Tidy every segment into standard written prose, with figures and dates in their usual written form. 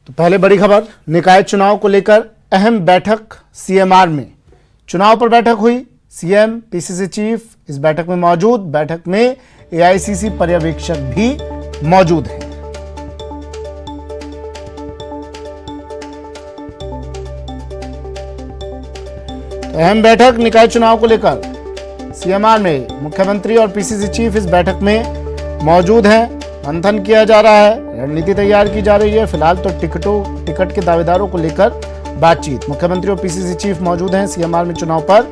तो पहले बड़ी खबर, निकाय चुनाव को लेकर अहम बैठक सीएमआर में। चुनाव पर बैठक हुई, सीएम, पीसीसी चीफ इस बैठक में मौजूद। बैठक में एआईसीसी पर्यवेक्षक भी मौजूद हैं। अहम बैठक निकाय चुनाव को लेकर सीएमआर में मुख्यमंत्री और पीसीसी चीफ इस बैठक में मौजूद हैं। मंथन किया जा रहा है, रणनीति तैयार की जा रही है। फिलहाल तो टिकट के दावेदारों को लेकर बातचीत। मुख्यमंत्री और पीसीसी चीफ मौजूद हैं सीएमआर में चुनाव पर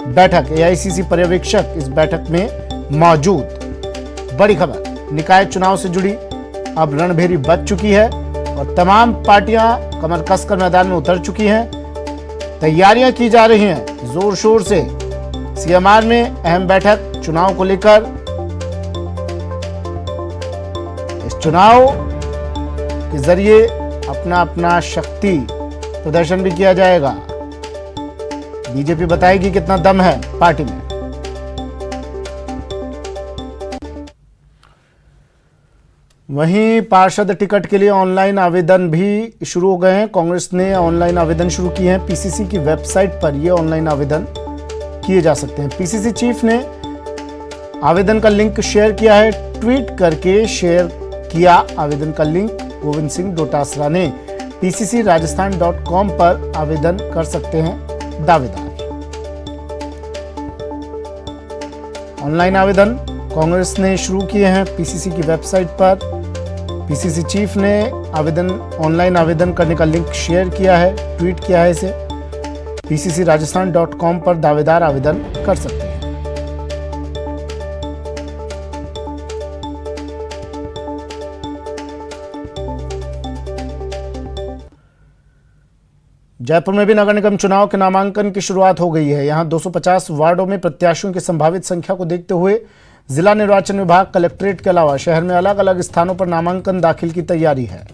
बैठक। एआईसीसी पर्यवेक्षक इस बैठक में मौजूद। बड़ी खबर, निकाय चुनाव से जुड़ी अब रणभेरी बज चुकी है और तमाम पार्टियां कमर कसकर मैदान में उतर चुकी हैं। तैयारियां की जा रही हैं जोर शोर से। सीएमआर में अहम बैठक चुनाव को लेकर। इस चुनाव के जरिए अपना अपना शक्ति प्रदर्शन भी किया जाएगा। बीजेपी बताएगी कितना दम है पार्टी में। वहीं पार्षद टिकट के लिए ऑनलाइन आवेदन भी शुरू हो गए हैं। कांग्रेस ने ऑनलाइन आवेदन शुरू किए हैं। पीसीसी की वेबसाइट पर ये ऑनलाइन आवेदन किए जा सकते हैं। पीसीसी चीफ ने आवेदन का लिंक शेयर किया है। ट्वीट करके शेयर किया आवेदन का लिंक। गोविंद सिंह डोटासरा ने pccrajasthan.com पर आवेदन कर सकते हैं दावेदार। ऑनलाइन आवेदन कांग्रेस ने शुरू किए हैं पीसीसी की वेबसाइट पर। पीसीसी चीफ ने ऑनलाइन आवेदन करने का लिंक शेयर किया है, ट्वीट किया है इसे। pccrajasthan.com पर दावेदार आवेदन कर सकते हैं। जयपुर में भी नगर निगम चुनाव के नामांकन की शुरुआत हो गई है। यहां 250 वार्डों में प्रत्याशियों की संभावित संख्या को देखते हुए जिला निर्वाचन विभाग कलेक्ट्रेट के अलावा शहर में अलग अलग स्थानों पर नामांकन दाखिल की तैयारी है,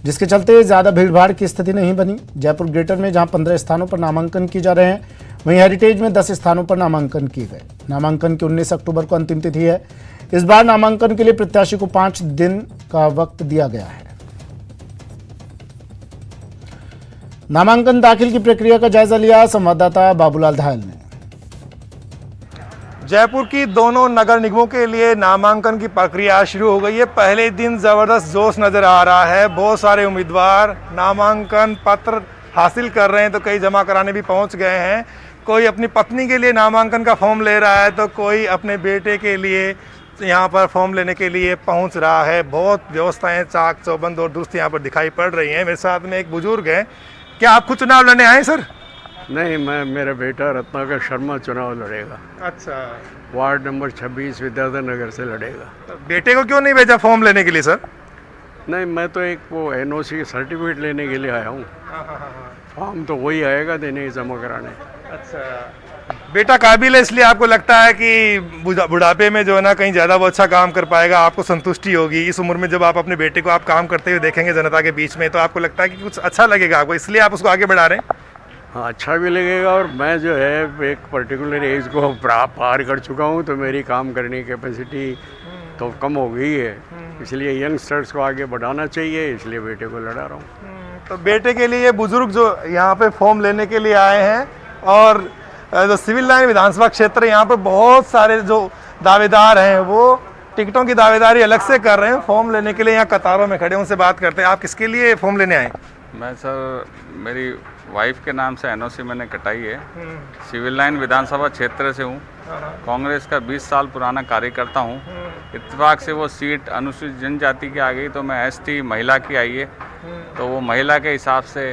जिसके चलते ज्यादा भीड़भाड़ की स्थिति नहीं बनी। जयपुर ग्रेटर में जहां 15 स्थानों पर नामांकन किए जा रहे हैं, वहीं हेरिटेज में 10 स्थानों पर नामांकन किए गए। नामांकन की 19 अक्टूबर को अंतिम तिथि है। इस बार नामांकन के लिए प्रत्याशी को 5 दिन का वक्त दिया गया है। नामांकन दाखिल की प्रक्रिया का जायजा लिया संवाददाता बाबूलाल धायल ने। जयपुर की दोनों नगर निगमों के लिए नामांकन की प्रक्रिया शुरू हो गई है। पहले दिन जबरदस्त जोश नजर आ रहा है। बहुत सारे उम्मीदवार नामांकन पत्र हासिल कर रहे हैं, तो कई जमा कराने भी पहुंच गए हैं। कोई अपनी पत्नी के लिए नामांकन का फॉर्म ले रहा है, तो कोई अपने बेटे के लिए यहाँ पर फॉर्म लेने के लिए पहुंच रहा है। बहुत व्यवस्थाएं चाक चौबंद और दुरुस्त यहाँ पर दिखाई पड़ रही हैं। मेरे साथ में एक बुजुर्ग हैं। क्या आप खुद चुनाव लड़ने आए सर? नहीं, मेरा बेटा रत्नाकर शर्मा चुनाव लड़ेगा। अच्छा, वार्ड नंबर 26 विद्याधर नगर से लड़ेगा। तो बेटे को क्यों नहीं भेजा फॉर्म लेने के लिए सर? नहीं, मैं तो एक वो एनओसी सर्टिफिकेट लेने के लिए आया हूँ। फॉर्म तो वही आएगा देने जमा कराने। अच्छा, बेटा काबिल है इसलिए आपको लगता है कि बुढ़ापे में जो है ना कहीं ज़्यादा वो अच्छा काम कर पाएगा, आपको संतुष्टि होगी। इस उम्र में जब आप अपने बेटे को आप काम करते हुए देखेंगे जनता के बीच में, तो आपको लगता है कि कुछ अच्छा लगेगा आपको, इसलिए आप उसको आगे बढ़ा रहे हैं। हाँ, अच्छा भी लगेगा। और मैं जो है एक पर्टिकुलर एज को पार कर चुका हूँ, तो मेरी काम करने की कैपेसिटी तो कम हो गई है। इसलिए यंगस्टर्स को आगे बढ़ाना चाहिए, इसलिए बेटे को लड़ा रहा हूँ। तो बेटे के लिए बुजुर्ग जो यहाँ पे फॉर्म लेने के लिए आए हैं, और जो सिविल लाइन विधानसभा क्षेत्र यहाँ पर बहुत सारे जो दावेदार हैं वो टिकटों की दावेदारी अलग से कर रहे हैं। फॉर्म लेने के लिए यहाँ कतारों में खड़े, उनसे बात करते हैं। आप किसके लिए फॉर्म लेने आए? मैं सर मेरी वाइफ के नाम से एनओसी मैंने कटाई है। सिविल लाइन विधानसभा क्षेत्र से हूँ। कांग्रेस का 20 साल पुराना कार्यकर्ता हूँ। इत्तेफाक से वो सीट अनुसूचित जनजाति की आ गई, तो मैं एसटी महिला की आई है, तो वो महिला के हिसाब से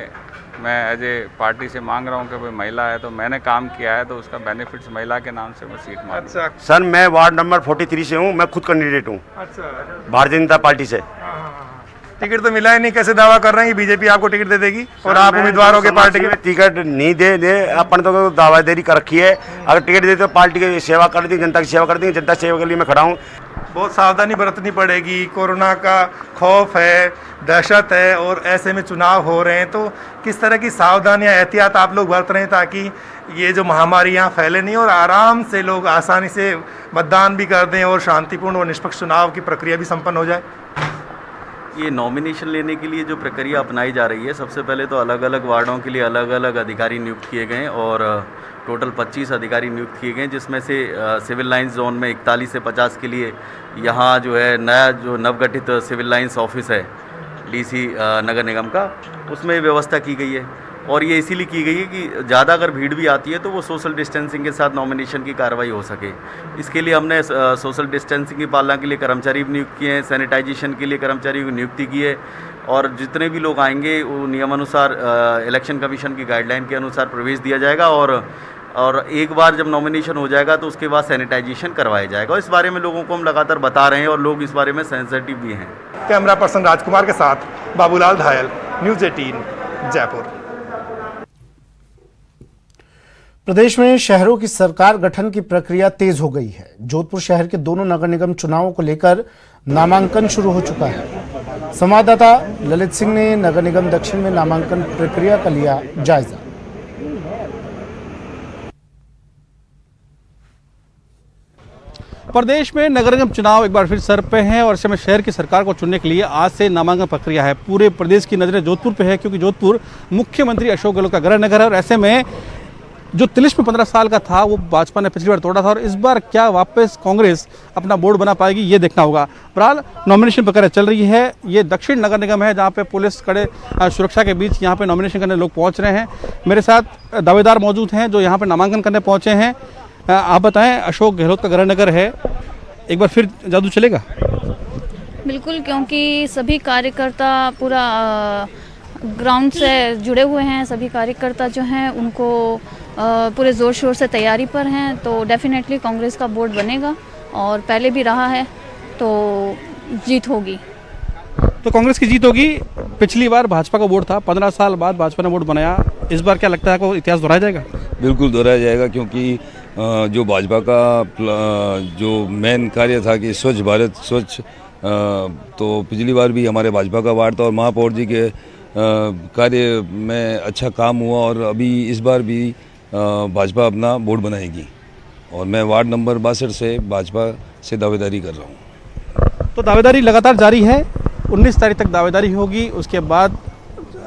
मैं एज ए पार्टी से मांग रहा हूँ कि भाई महिला है तो मैंने काम किया है, तो उसका बेनिफिट्स महिला के नाम से मैं सीट मांग। अच्छा सर, मैं वार्ड नंबर 43 से हूँ। मैं खुद कैंडिडेट हूँ। अच्छा, भारतीय जनता पार्टी से। टिकट तो मिला ही नहीं, कैसे दावा कर रहे हैं कि बीजेपी आपको टिकट दे देगी और आप उम्मीदवारों के पार्टी के टिकट नहीं दे अपन तो दावेदारी कर रखी है। अगर टिकट दे तो पार्टी की सेवा कर दी, जनता की सेवा कर दी। जनता सेवा के लिए मैं खड़ा हूँ। बहुत सावधानी बरतनी पड़ेगी। कोरोना का खौफ है, दहशत है, और ऐसे में चुनाव हो रहे हैं, तो किस तरह की सावधानियां, एहतियात आप लोग बरत रहे हैं ताकि ये जो महामारी यहाँ फैले नहीं और आराम से लोग आसानी से मतदान भी कर दें और शांतिपूर्ण और निष्पक्ष चुनाव की प्रक्रिया भी संपन्न हो जाए? ये नॉमिनेशन लेने के लिए जो प्रक्रिया अपनाई जा रही है, सबसे पहले तो अलग अलग वार्डों के लिए अलग अलग अधिकारी नियुक्त किए गए और टोटल 25 अधिकारी नियुक्त किए गए, जिसमें से सिविल लाइंस जोन में 41 से 50 के लिए यहाँ जो है नया जो नवगठित सिविल लाइंस ऑफिस है डीसी नगर निगम का, उसमें व्यवस्था की गई है। और ये इसीलिए की गई है कि ज़्यादा अगर भीड़ भी आती है तो वो सोशल डिस्टेंसिंग के साथ नॉमिनेशन की कार्रवाई हो सके। इसके लिए हमने सोशल डिस्टेंसिंग की पालना के लिए कर्मचारी भी नियुक्त किए हैं, सैनिटाइजेशन के लिए कर्मचारी की नियुक्ति की है और जितने भी लोग आएंगे वो नियमानुसार इलेक्शन कमीशन की गाइडलाइन के अनुसार प्रवेश दिया जाएगा और एक बार जब नॉमिनेशन हो जाएगा तो उसके बाद सैनिटाइजेशन करवाया जाएगा। इस बारे में लोगों को हम लगातार बता रहे हैं और लोग इस बारे में सेंसिटिव भी हैं। कैमरा पर्सन राजकुमार के साथ बाबूलाल धायल, न्यूज़ 18 जयपुर। प्रदेश में शहरों की सरकार गठन की प्रक्रिया तेज हो गई है। जोधपुर शहर के दोनों नगर निगम चुनावों को लेकर नामांकन शुरू हो चुका है। संवाददाता ललित सिंह ने नगर निगम दक्षिण में नामांकन प्रक्रिया का लिया जायजा। प्रदेश में नगर निगम चुनाव एक बार फिर सर पे हैं और इस समय शहर की सरकार को चुनने के लिए आज से नामांकन प्रक्रिया है। पूरे प्रदेश की नजरें जोधपुर पे है क्योंकि जोधपुर मुख्यमंत्री अशोक गहलोत का गृह नगर है और ऐसे में जो तिलिस्म 15 साल का था वो भाजपा ने पिछली बार तोड़ा था और इस बार क्या वापस कांग्रेस अपना बोर्ड बना पाएगी ये देखना होगा। बहरहाल नॉमिनेशन प्रक्रिया चल रही है। ये दक्षिण नगर निगम है जहाँ पे पुलिस कड़े सुरक्षा के बीच यहाँ पे नॉमिनेशन करने लोग पहुँच रहे हैं। मेरे साथ दावेदार मौजूद हैं जो यहाँ पे नामांकन करने पहुँचे हैं। आप बताएं, अशोक गहलोत का गृह नगर है, एक बार फिर जादू चलेगा? बिल्कुल, क्योंकि सभी कार्यकर्ता पूरा ग्राउंड से जुड़े हुए हैं। सभी कार्यकर्ता जो हैं उनको पूरे ज़ोर शोर से तैयारी पर हैं, तो डेफिनेटली कांग्रेस का बोर्ड बनेगा और पहले भी रहा है तो जीत होगी। तो कांग्रेस की जीत होगी। पिछली बार भाजपा का बोर्ड था, 15 साल बाद भाजपा ने बोर्ड बनाया। इस बार क्या लगता है आपको इतिहास दोहराया जाएगा? बिल्कुल दोहराया जाएगा क्योंकि जो भाजपा का जो मेन कार्य था कि स्वच्छ भारत स्वच्छ, तो पिछली बार भी हमारे भाजपा का वार्ड था और महापौर जी के कार्य में अच्छा काम हुआ और अभी इस बार भी भाजपा अपना बोर्ड बनाएगी और मैं वार्ड नंबर 62 से भाजपा से दावेदारी कर रहा हूँ। तो दावेदारी लगातार जारी है, 19 तारीख तक दावेदारी होगी, उसके बाद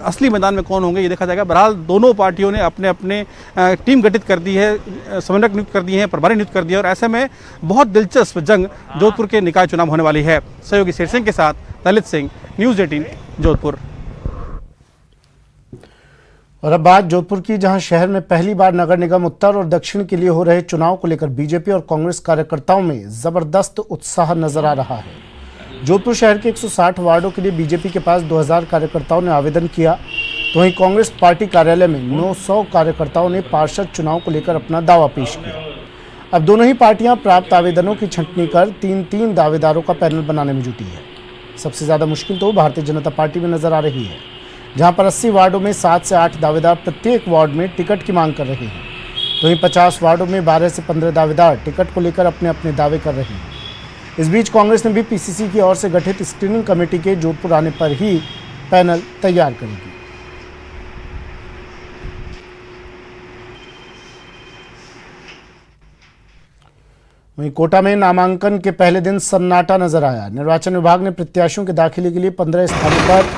असली मैदान में कौन होंगे ये देखा जाएगा। बहरहाल दोनों पार्टियों ने अपने अपने टीम गठित कर दी है, समन्वयक नियुक्त कर दिए हैं, प्रभारी नियुक्त कर दिए और ऐसे में बहुत दिलचस्प जंग जोधपुर के निकाय चुनाव होने वाली है। सहयोगी शेर सिंह के साथ ललित सिंह, न्यूज़ 18 जोधपुर। और अब बात जोधपुर की, जहां शहर में पहली बार नगर निगम उत्तर और दक्षिण के लिए हो रहे चुनाव को लेकर बीजेपी और कांग्रेस कार्यकर्ताओं में जबरदस्त उत्साह नजर आ रहा है। जोधपुर शहर के 160 वार्डों के लिए बीजेपी के पास 2000 कार्यकर्ताओं ने आवेदन किया, तो वहीं कांग्रेस पार्टी कार्यालय में 900 कार्यकर्ताओं ने पार्षद चुनाव को लेकर अपना दावा पेश किया। अब दोनों ही पार्टियां प्राप्त आवेदनों की छंटनी कर 3-3 दावेदारों का पैनल बनाने में जुटी है। सबसे ज्यादा मुश्किल तो भारतीय जनता पार्टी में नजर आ रही है, जहां पर 80 वार्डों में 7 से 8 दावेदार प्रत्येक वार्ड में टिकट की मांग कर रहे हैं, तो वहीं 50 वार्डों में 12 से 15 दावेदार टिकट को लेकर अपने अपने दावे कर रहे हैं। इस बीच कांग्रेस ने भी पीसीसी की ओर से गठित स्क्रीनिंग कमेटी के जोधपुर आने पर ही पैनल तैयार करेगी। वहीं कोटा में नामांकन के पहले दिन सन्नाटा नजर आया। निर्वाचन विभाग ने प्रत्याशियों के दाखिले के लिए 15 स्थानों पर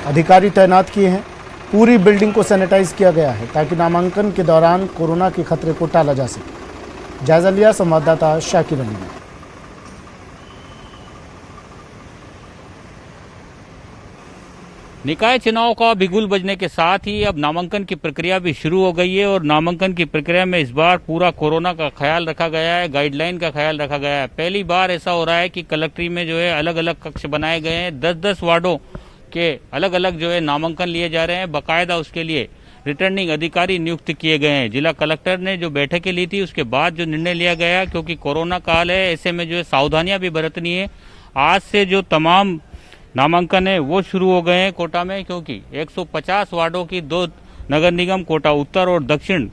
अधिकारी तैनात किए हैं। पूरी बिल्डिंग को सैनिटाइज किया गया है ताकि नामांकन के दौरान कोरोना के खतरे को टाला जा सके। जायजा लिया संवाददाता शाकिर अली ने। निकाय चुनाव का बिगुल बजने के साथ ही अब नामांकन की प्रक्रिया भी शुरू हो गई है और नामांकन की प्रक्रिया में इस बार पूरा कोरोना का ख्याल रखा गया है, गाइडलाइन का ख्याल रखा गया है। पहली बार ऐसा हो रहा है कि कलेक्ट्री में जो है अलग अलग कक्ष बनाए गए हैं, 10-10 वार्डों के अलग अलग जो है नामांकन लिए जा रहे हैं। बाकायदा उसके लिए रिटर्निंग अधिकारी नियुक्त किए गए हैं। जिला कलेक्टर ने जो बैठकें ली थी उसके बाद जो निर्णय लिया गया, क्योंकि कोरोना काल है, ऐसे में जो है सावधानियां भी बरतनी है। आज से जो तमाम नामांकन है वो शुरू हो गए हैं कोटा में, क्योंकि 150 वार्डों की 2 नगर निगम कोटा उत्तर और दक्षिण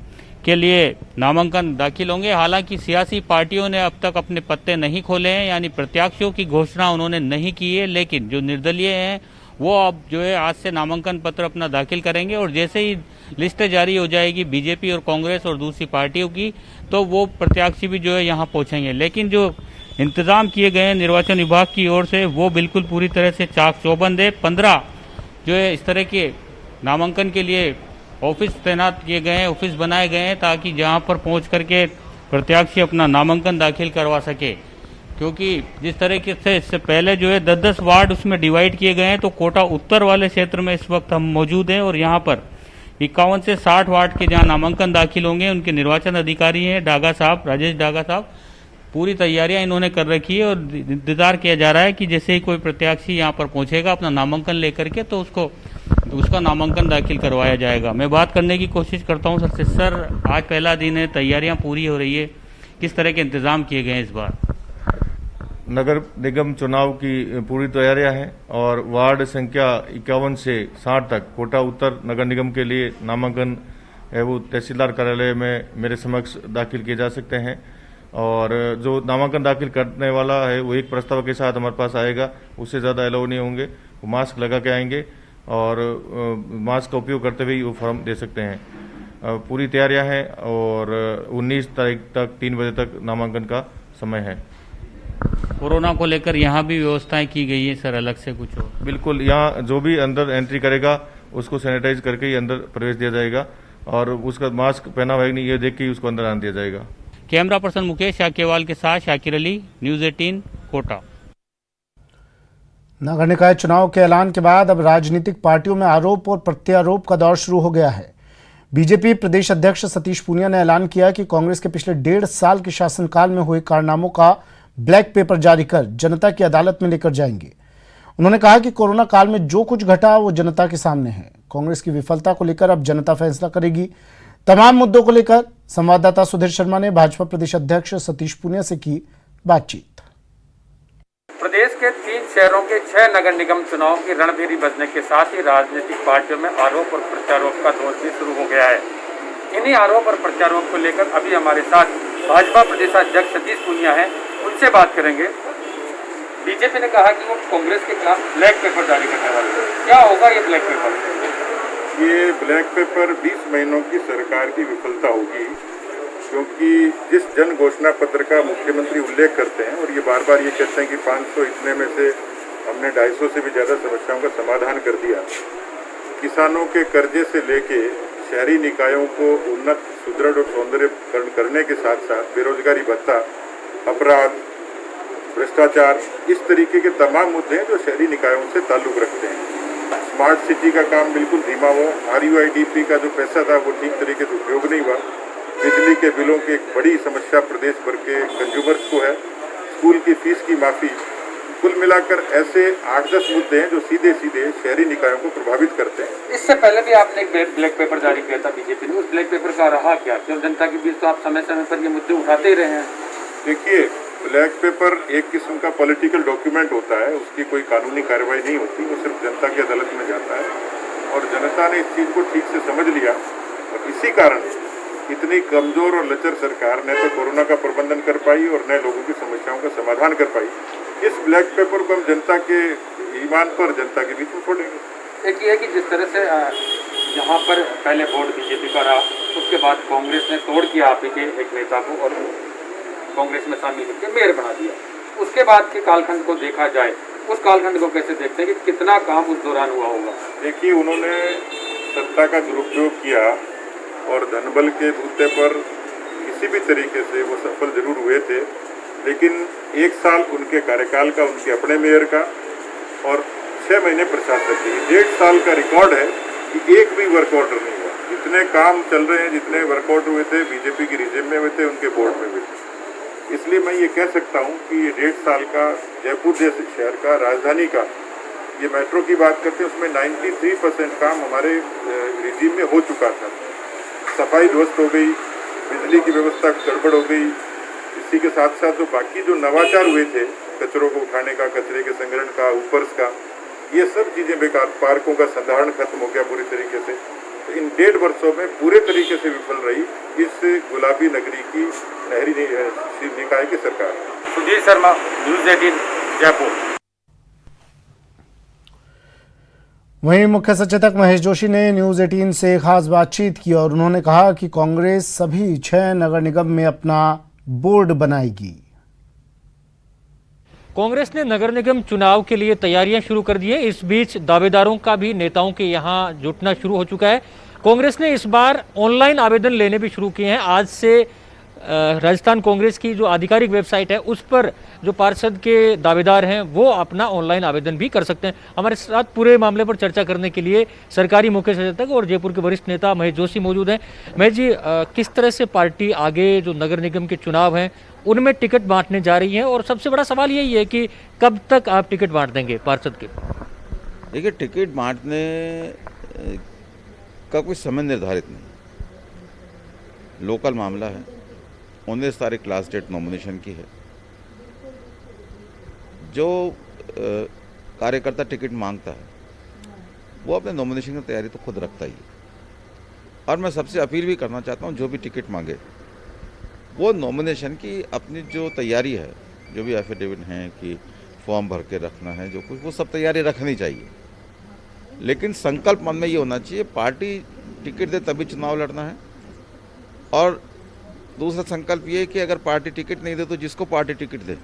के लिए नामांकन दाखिल होंगे। हालांकि सियासी पार्टियों ने अब तक अपने पत्ते नहीं खोले हैं, यानी प्रत्याशियों की घोषणा उन्होंने नहीं की है, लेकिन जो निर्दलीय हैं वो अब जो है आज से नामांकन पत्र अपना दाखिल करेंगे और जैसे ही लिस्टें जारी हो जाएगी बीजेपी और कांग्रेस और दूसरी पार्टियों की, तो वो प्रत्याशी भी जो है यहाँ पहुँचेंगे। लेकिन जो इंतज़ाम किए गए हैं निर्वाचन विभाग की ओर से वो बिल्कुल पूरी तरह से चाक चौबंद है। 15 जो है इस तरह के नामांकन के लिए ऑफिस तैनात किए गए हैं, ऑफिस बनाए गए हैं ताकि जहां पर पहुंच करके प्रत्याशी अपना नामांकन दाखिल करवा सके। क्योंकि जिस तरीके से इससे पहले जो है 10-10 वार्ड उसमें डिवाइड किए गए हैं, तो कोटा उत्तर वाले क्षेत्र में इस वक्त हम मौजूद हैं और यहाँ पर 51 से 60 वार्ड के जहाँ नामांकन दाखिल होंगे उनके निर्वाचन अधिकारी हैं डागा साहब, राजेश डागा साहब। पूरी तैयारियां इन्होंने कर रखी है और इंतजार किया जा रहा है कि जैसे ही कोई प्रत्याशी यहाँ पर पहुंचेगा अपना नामांकन लेकर के तो उसका नामांकन दाखिल करवाया जाएगा। मैं बात करने की कोशिश करता हूँ सर से। सर, आज पहला दिन है, तैयारियां पूरी हो रही है, किस तरह के इंतजाम किए गए हैं इस बार? नगर निगम चुनाव की पूरी तैयारियां हैं और वार्ड संख्या 51 से 60 तक कोटा उत्तर नगर निगम के लिए नामांकन है वो तहसीलदार कार्यालय में मेरे समक्ष दाखिल किए जा सकते हैं। और जो नामांकन दाखिल करने वाला है वो एक प्रस्ताव के साथ हमारे पास आएगा, उससे ज़्यादा अलाउ नहीं होंगे। वो मास्क लगा के आएंगे और मास्क का उपयोग करते हुए वो फॉर्म दे सकते हैं। पूरी तैयारियां हैं और 19 तारीख तक 3 बजे तक नामांकन का समय है। कोरोना को लेकर यहाँ भी व्यवस्थाएं की गई है सर, अलग से कुछ हो? बिल्कुल, यहाँ जो भी अंदर एंट्री करेगा उसको सैनिटाइज करके ही अंदर प्रवेश दिया जाएगा और उसका मास्क पहना हुआ है नहीं ये देख के ही उसको अंदर आने दिया जाएगा। कैमरा पर्सन मुकेश शाक्यवाल के साथ शाकिर अली, न्यूज़ 18 कोटा। नगर निकाय चुनाव के ऐलान के बाद अब राजनीतिक पार्टियों में आरोप और प्रत्यारोप का दौर शुरू हो गया है। बीजेपी प्रदेश अध्यक्ष सतीश पूनिया ने ऐलान किया कि कांग्रेस के पिछले 1.5 साल के शासनकाल में हुए कारनामों का ब्लैक पेपर जारी कर जनता की अदालत में लेकर जाएंगे। उन्होंने कहा कि कोरोना काल में जो कुछ घटा वो जनता के सामने है। कांग्रेस की विफलता को लेकर अब जनता फैसला करेगी। तमाम मुद्दों को लेकर संवाददाता सुधीर शर्मा ने भाजपा प्रदेश अध्यक्ष सतीश पूनिया से की बातचीत। प्रदेश के 3 शहरों के 6 नगर निगम चुनाव की रणभेरी बजने के साथ ही राजनीतिक पार्टियों में आरोप और प्रत्यारोप का दौर भी शुरू हो गया है। इन्हीं आरोप और प्रत्यारोप को लेकर अभी हमारे साथ भाजपा प्रदेश अध्यक्ष सतीश पूनिया हैं, उनसे बात करेंगे। बीजेपी ने कहा कि वो कांग्रेस के खिलाफ ब्लैक पेपर जारी करने वाले हैं, क्या होगा ये ब्लैक पेपर? ये ब्लैक पेपर 20 महीनों की सरकार की विफलता होगी, क्योंकि जिस जन घोषणा पत्र का मुख्यमंत्री उल्लेख करते हैं और ये बार बार ये कहते हैं कि 500 इतने में से हमने 250 से भी ज़्यादा समस्याओं का समाधान कर दिया। किसानों के कर्जे से लेके शहरी निकायों को उन्नत, सुदृढ़ और सौंदर्यकरण करने के साथ साथ बेरोजगारी भत्ता, अपराध, भ्रष्टाचार, इस तरीके के तमाम मुद्दे हैं जो शहरी निकायों से ताल्लुक़ रखते हैं। स्मार्ट सिटी का काम बिल्कुल धीमा हुआ, RUIDP का जो पैसा था वो ठीक तरीके से उपयोग नहीं हुआ। बिजली के बिलों की एक बड़ी समस्या प्रदेश भर के कंज्यूमर्स को है। स्कूल की फीस की माफ़ी, कुल मिलाकर ऐसे 8-10 मुद्दे हैं जो सीधे सीधे शहरी निकायों को प्रभावित करते हैं। इससे पहले भी आपने एक ब्लैक पेपर जारी किया था बीजेपी ने, उस ब्लैक पेपर का रहा क्या? क्यों जनता के बीच तो आप समय समय पर ये मुद्दे उठाते ही रहे हैं। देखिए, ब्लैक पेपर एक किस्म का पॉलिटिकल डॉक्यूमेंट होता है, उसकी कोई कानूनी कार्रवाई नहीं होती, वो सिर्फ जनता की अदालत में जाता है और जनता ने इस चीज़ को ठीक से समझ लिया और इसी कारण इतनी कमज़ोर और लचर सरकार न तो कोरोना का प्रबंधन कर पाई और न लोगों की समस्याओं का समाधान कर पाई। इस ब्लैक पेपर को हम जनता के ईमान पर, जनता के बीच में छोड़ेंगे। एक ये है कि जिस तरह से यहाँ पर पहले वोट बीजेपी का रहा, उसके बाद कांग्रेस ने तोड़ किया आप ही के एक नेता को और कांग्रेस में शामिल करके मेयर बना दिया। उसके बाद के कालखंड को देखा जाए, उस कालखंड को कैसे देखते हैं कि कितना काम उस दौरान हुआ होगा? देखिए, उन्होंने सत्ता का दुरुपयोग किया और धनबल के बूते पर किसी भी तरीके से वो सफल जरूर हुए थे, लेकिन 1 साल उनके कार्यकाल का, उनके अपने मेयर का और 6 महीने प्रशासक की, 1.5 साल का रिकॉर्ड है कि एक भी वर्क ऑर्डर नहीं हुआ। जितने काम चल रहे हैं, जितने वर्क ऑर्डर हुए थे बीजेपी की रिजिम में हुए थे, उनके बोर्ड में हुए थे। इसलिए मैं ये कह सकता हूँ कि ये 1.5 साल का जयपुर जैसे शहर का, राजधानी का, ये मेट्रो की बात करते हैं उसमें 93% काम हमारे रिजीम में हो चुका था। सफाई ध्वस्त हो गई, बिजली की व्यवस्था गड़बड़ हो गई। इसी के साथ साथ जो बाकी जो नवाचार हुए थे, कचरों को उठाने का, कचरे के संग्रहण का, ऊपर्स का, ये सब चीज़ें बेकार। पार्कों का संधारण खत्म हो गया पूरी तरीके से। तो इन 1.5 वर्षों में पूरे तरीके से विफल रही इस गुलाबी नगरी की नहरी निकाय की सरकार। सुधीर शर्मा, न्यूज़ 18 जयपुर। वहीं मुख्य सचेतक महेश जोशी ने न्यूज़ 18 से खास बातचीत की और उन्होंने कहा कि कांग्रेस सभी 6 नगर निगम में अपना बोर्ड बनाएगी। कांग्रेस ने नगर निगम चुनाव के लिए तैयारियां शुरू कर दी हैं। इस बीच दावेदारों का भी नेताओं के यहां जुटना शुरू हो चुका है। कांग्रेस ने इस बार ऑनलाइन आवेदन लेने भी शुरू किए हैं। आज से राजस्थान कांग्रेस की जो आधिकारिक वेबसाइट है उस पर जो पार्षद के दावेदार हैं वो अपना ऑनलाइन आवेदन भी कर सकते हैं। हमारे साथ पूरे मामले पर चर्चा करने के लिए सरकारी मुख्य सचेतक और जयपुर के वरिष्ठ नेता महेश जोशी मौजूद हैं। महेश जी, किस तरह से पार्टी आगे जो नगर निगम के चुनाव हैं उनमें टिकट बांटने जा रही है, और सबसे बड़ा सवाल यही है कि कब तक आप टिकट बांट देंगे पार्षद के? देखिए, टिकट बांटने का कोई समय निर्धारित नहीं, लोकल मामला है। 19 तारीख लास्ट डेट नॉमिनेशन की है। जो कार्यकर्ता टिकट मांगता है वो अपने नॉमिनेशन की तैयारी तो खुद रखता ही है, और मैं सबसे अपील भी करना चाहता हूँ जो भी टिकट मांगे वो नॉमिनेशन की अपनी जो तैयारी है, जो भी एफिडेविट हैं कि फॉर्म भर के रखना है, जो कुछ वो सब तैयारी रखनी चाहिए। लेकिन संकल्प मन में ये होना चाहिए पार्टी टिकट दे तभी चुनाव लड़ना है, और दूसरा संकल्प ये है कि अगर पार्टी टिकट नहीं दे तो जिसको पार्टी टिकट दे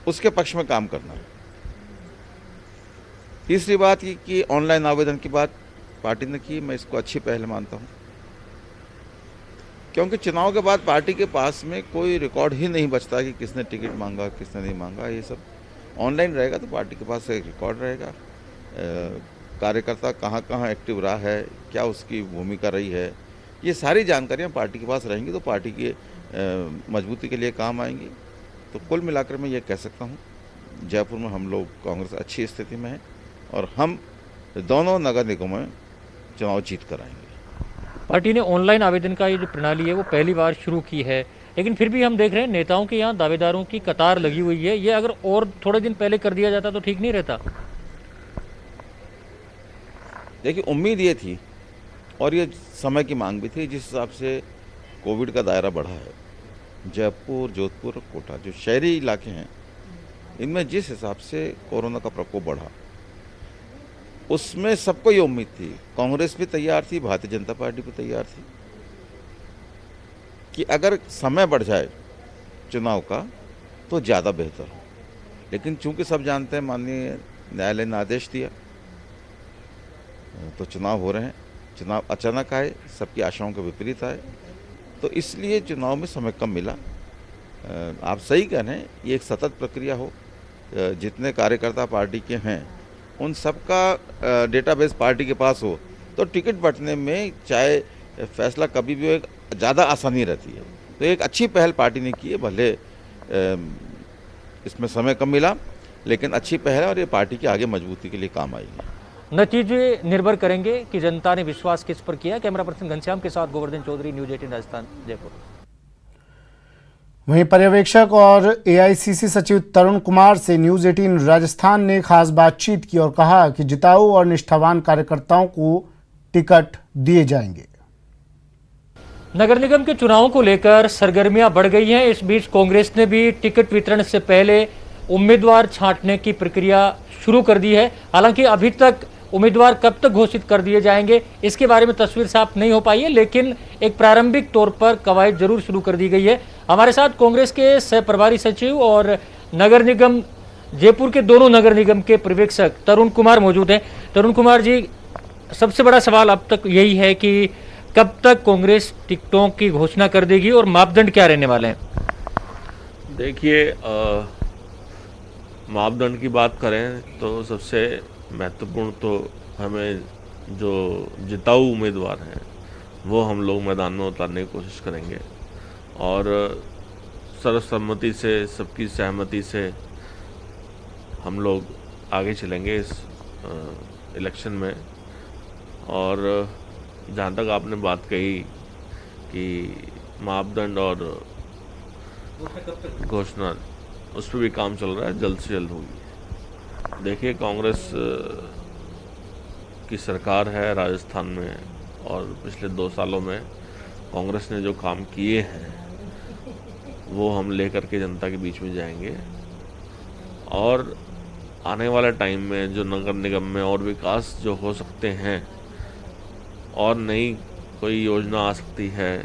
उसके पक्ष में काम करना है। तीसरी बात ये कि ऑनलाइन आवेदन की बात पार्टी ने की, मैं इसको अच्छी पहल मानता हूँ, क्योंकि चुनाव के बाद पार्टी के पास में कोई रिकॉर्ड ही नहीं बचता कि किसने टिकट मांगा किसने नहीं मांगा। ये सब ऑनलाइन रहेगा तो पार्टी के पास एक रिकॉर्ड रहेगा, कार्यकर्ता कहाँ कहाँ एक्टिव रहा है, क्या उसकी भूमिका रही है, ये सारी जानकारियाँ पार्टी के पास रहेंगी तो पार्टी की मजबूती के लिए काम आएंगी। तो कुल मिलाकर मैं ये कह सकता हूँ जयपुर में हम लोग कांग्रेस अच्छी स्थिति में है और हम दोनों नगर निगमों में चुनाव जीत कर आएंगे। पार्टी ने ऑनलाइन आवेदन का ये जो प्रणाली है वो पहली बार शुरू की है, लेकिन फिर भी हम देख रहे हैं नेताओं के यहाँ दावेदारों की कतार लगी हुई है। ये अगर और थोड़े दिन पहले कर दिया जाता तो ठीक नहीं रहता? देखिए, उम्मीद ये थी और ये समय की मांग भी थी, जिस हिसाब से कोविड का दायरा बढ़ा है, जयपुर, जोधपुर और कोटा जो शहरी इलाके हैं इनमें जिस हिसाब से कोरोना का प्रकोप बढ़ा, उसमें सबको ये उम्मीद थी, कांग्रेस भी तैयार थी, भारतीय जनता पार्टी भी तैयार थी कि अगर समय बढ़ जाए चुनाव का तो ज़्यादा बेहतर हो। लेकिन चूंकि सब जानते हैं माननीय न्यायालय ने आदेश दिया तो चुनाव हो रहे हैं। चुनाव अचानक आए, सबकी आशाओं के विपरीत आए, तो इसलिए चुनाव में समय कम मिला। आप सही कह रहे हैं, ये एक सतत प्रक्रिया हो, जितने कार्यकर्ता पार्टी के हैं उन सबका डेटाबेस पार्टी के पास हो तो टिकट बंटने में चाहे फैसला कभी भी एक ज़्यादा आसानी रहती है। तो एक अच्छी पहल पार्टी ने की है, भले इसमें समय कम मिला लेकिन अच्छी पहल है और ये पार्टी की आगे मजबूती के लिए काम आएगी। नतीजे निर्भर करेंगे कि जनता ने विश्वास किस पर किया। कैमरा पर्सन घनश्याम के साथ गोवर्धन चौधरी, न्यूज़ 18 राजस्थान, जयपुर। वहीं पर्यवेक्षक और एआईसीसी सचिव तरुण कुमार से न्यूज़ 18 राजस्थान ने खास बातचीत की और कहा कि जिताऊ और निष्ठावान कार्यकर्ताओं को टिकट दिए जाएंगे। नगर निगम के चुनावों को लेकर सरगर्मियां बढ़ गई हैं। इस बीच कांग्रेस ने भी टिकट वितरण से पहले उम्मीदवार छांटने की प्रक्रिया शुरू कर दी है। हालांकि अभी तक उम्मीदवार कब तक घोषित कर दिए जाएंगे इसके बारे में तस्वीर साफ नहीं हो पाई है, लेकिन एक प्रारंभिक तौर पर कवायद जरूर शुरू कर दी गई है। हमारे साथ कांग्रेस के सह प्रभारी सचिव और नगर निगम जयपुर के दोनों नगर निगम के पर्यवेक्षक तरुण कुमार मौजूद हैं। तरुण कुमार जी, सबसे बड़ा सवाल अब तक यही है कि कब तक कांग्रेस टिकटों की घोषणा कर देगी और मापदंड क्या रहने वाले हैं? देखिए, मापदंड की बात करें तो सबसे महत्वपूर्ण तो हमें जो जिताऊ उम्मीदवार हैं वो हम लोग मैदान में उतारने की कोशिश करेंगे और सर्वसम्मति से, सबकी सहमति से हम लोग आगे चलेंगे इस इलेक्शन में। और जहाँ तक आपने बात कही कि मापदंड और घोषणा, उस पर भी काम चल रहा है, जल्द से जल्द होगी। देखिए, कांग्रेस की सरकार है राजस्थान में और पिछले 2 सालों में कांग्रेस ने जो काम किए हैं वो हम लेकर के जनता के बीच में जाएंगे और आने वाले टाइम में जो नगर निगम में और विकास जो हो सकते हैं और नई कोई योजना आ सकती है,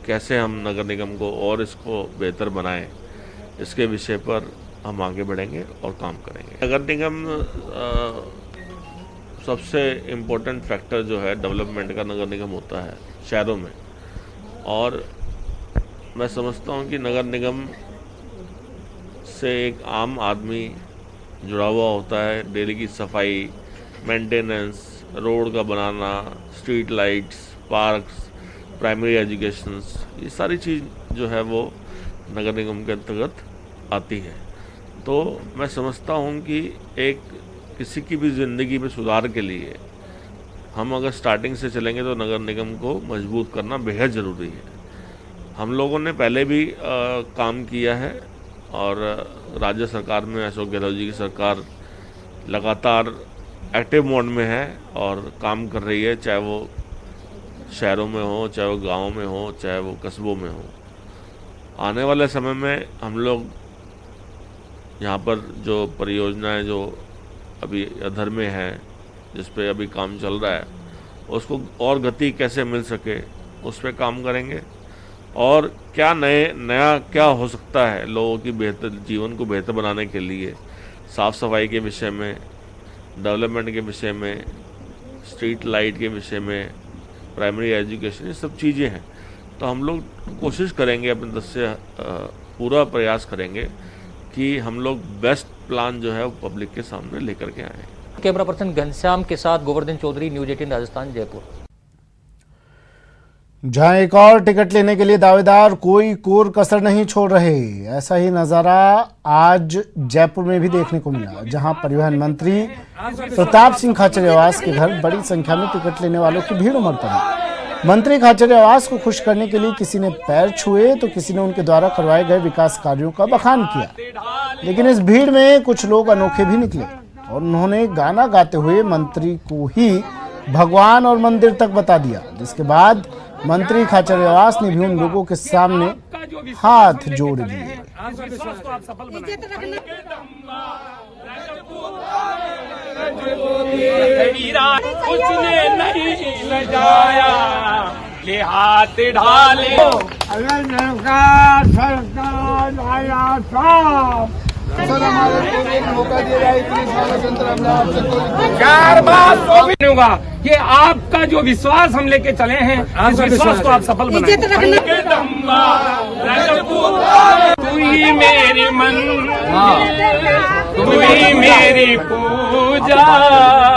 कैसे हम नगर निगम को और इसको बेहतर बनाएं, इसके विषय पर हम आगे बढ़ेंगे और काम करेंगे। नगर निगम सबसे इम्पोर्टेंट फैक्टर जो है डेवलपमेंट का नगर निगम होता है शहरों में, और मैं समझता हूँ कि नगर निगम से एक आम आदमी जुड़ा हुआ होता है। डेली की सफाई, मेंटेनेंस, रोड का बनाना, street lights, parks, primary educations, ये सारी चीज़ जो है वो नगर निगम के अंतर्गत आती है। तो मैं समझता हूँ कि एक किसी की भी ज़िंदगी में सुधार के लिए हम अगर स्टार्टिंग से चलेंगे तो नगर निगम को मजबूत करना बेहद ज़रूरी है। हम लोगों ने पहले भी काम किया है और राज्य सरकार में अशोक गहलोत जी की सरकार लगातार एक्टिव मोड में है और काम कर रही है, चाहे वो शहरों में हो, चाहे वो गाँव में हो, चाहे वो कस्बों में हो। आने वाले समय में हम लोग यहाँ पर जो परियोजनाएं जो अभी अधर में है, जिस पे अभी काम चल रहा है, उसको और गति कैसे मिल सके उस पर काम करेंगे, और क्या नया क्या हो सकता है लोगों की बेहतर जीवन को बेहतर बनाने के लिए, साफ़ सफाई के विषय में, डेवलपमेंट के विषय में, स्ट्रीट लाइट के विषय में, प्राइमरी एजुकेशन, ये सब चीज़ें हैं। तो हम लोग कोशिश करेंगे, अपने तरफ से पूरा प्रयास करेंगे कि हम लोग बेस्ट प्लान जो है वो पब्लिक के सामने लेकर के आए। कैमरा पर्सन घनश्याम के साथ गोवर्धन चौधरी, न्यूज 18 राजस्थान, जयपुर। जहां एक और टिकट लेने के लिए दावेदार कोई कोर कसर नहीं छोड़ रहे, ऐसा ही नजारा आज जयपुर में भी देखने को मिला, जहां परिवहन मंत्री प्रताप सिंह खाचरियावास के घर बड़ी संख्या में टिकट लेने वालों की भीड़ उमड़ पड़ी। मंत्री खाचरियावास को खुश करने के लिए किसी ने पैर छुए तो किसी ने उनके द्वारा करवाए गए विकास कार्यों का बखान किया। लेकिन इस भीड़ में कुछ लोग अनोखे भी निकले और उन्होंने गाना गाते हुए मंत्री को ही भगवान और मंदिर तक बता दिया, जिसके बाद मंत्री खाचरियावास ने भी उन लोगों के सामने हाथ जोड़ दिए। उसने नहीं लजाया ये हाथ ढाले सरकार आया साहब, मौका दिया जाए, चार बात तो भी नहीं होगा। ये आपका जो विश्वास हम लेके चले हैं, इस विश्वास को आप सफल बनाएं। तू ही मेरी मन, तू ही मेरी पूजा,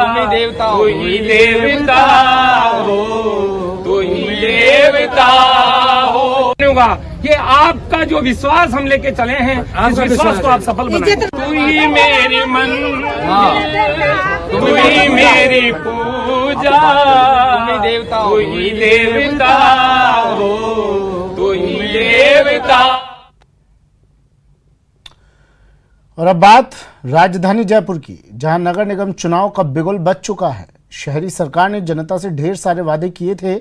तू ही देवता हो, तू ही देवता हो। ये आपका जो विश्वास हम लेके चले हैं, इस विश्वास को आप सफल बनाएं। तू ही मेरी मन, तू ही मेरी पूजा, तू ही देवता हो, तू ही देवता। और अब बात राजधानी जयपुर की, जहां नगर निगम चुनाव का बिगुल बज चुका है। शहरी सरकार ने जनता से ढेर सारे वादे किए थे,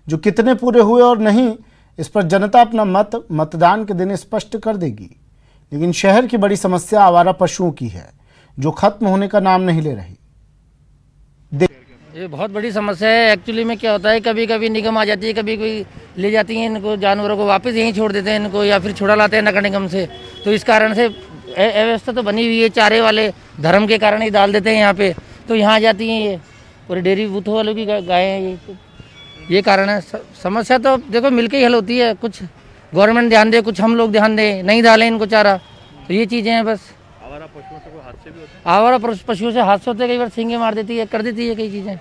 जो कितने पूरे हुए और नहीं, इस पर जनता अपना मतदान के दिन स्पष्ट कर देगी। लेकिन शहर की बड़ी समस्या आवारा पशुओं की है, जो खत्म होने का नाम नहीं ले रही। ये बहुत बड़ी समस्या है। एक्चुअली में क्या होता है, कभी कभी निगम आ जाती है, कभी कोई ले जाती है इनको, जानवरों को वापस यहीं छोड़ देते हैं इनको, या फिर छुड़ा लाते हैं नगर निगम से। तो इस कारण से अव्यवस्था तो बनी हुई है, चारे वाले धर्म के कारण ही डाल देते हैं यहाँ पे, तो यहाँ आ जाती हैं ये पूरे डेयरी बूथों वालों की गायें हैं। ये कारण है। समस्या तो देखो मिलके ही हल होती है, कुछ गवर्नमेंट ध्यान दे, कुछ हम लोग ध्यान दें, नहीं डालें इनको चारा, तो ये चीज़ें हैं बस। आवारा पशुओं से कोई हादसे भी होते हैं? आवारा पशुओं से हादसे होते हैं, कई बार सींगे मार देती है, कर देती है कई चीज़ें।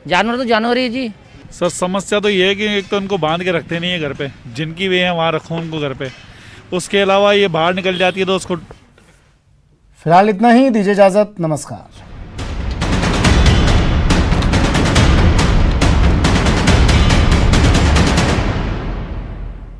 जानवर तो जानवर ही है जी। सर समस्या तो ये है कि एक तो उनको बांध के रखते नहीं है घर पे, जिनकी वे हैं वहाँ रखो उनको घर पे, उसके अलावा ये बाहर निकल जाती है तो उसको। फिलहाल इतना ही, दीजिए इजाजत, नमस्कार।